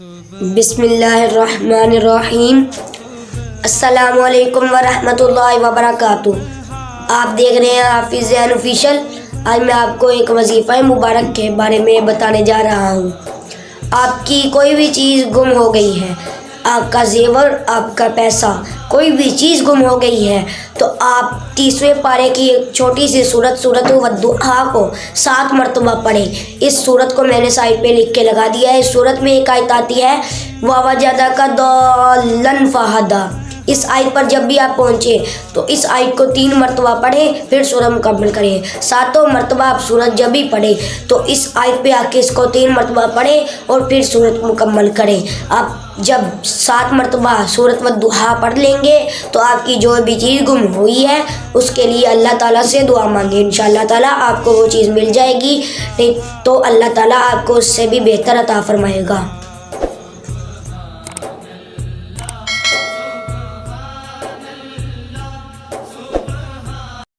بسم اللہ الرحمن الرحیم۔ السلام علیکم ورحمۃ اللہ وبرکاتہ۔ آپ دیکھ رہے ہیں حافظ ذہن آفیشیل۔ آج میں آپ کو ایک وظیفہ مبارک کے بارے میں بتانے جا رہا ہوں۔ آپ کی کوئی بھی چیز گم ہو گئی ہے، آپ کا زیور، آپ کا پیسہ، کوئی بھی چیز گم ہو گئی ہے، تو آپ 30ویں پارے کی ایک چھوٹی سی سورت والضحیٰ کو 7 مرتبہ پڑھیں۔ اس سورت کو میں نے سائٹ پہ لکھ کے لگا دیا ہے۔ اس سورت میں ایک آیت آتی ہے وَوَجَدَكَ ضَالًّا فَہَدَىٰ۔ اس آیت پر جب بھی آپ پہنچے تو اس آیت کو 3 مرتبہ پڑھیں، پھر سورت مکمل کریں۔ 7 مرتبہ آپ سورت جب بھی پڑھیں تو اس آیت پہ آ کے اس کو 3 مرتبہ پڑھیں اور پھر سورت مکمل کریں۔ آپ جب 7 مرتبہ سورت والضحیٰ پڑھ لیں گے تو آپ کی جو بھی چیز گم ہوئی ہے اس کے لیے اللہ تعالیٰ سے دعا مانگیں، انشاءاللہ تعالیٰ آپ کو وہ چیز مل جائے گی، نہیں تو اللہ تعالیٰ آپ کو اس سے بھی بہتر عطا فرمائے گا۔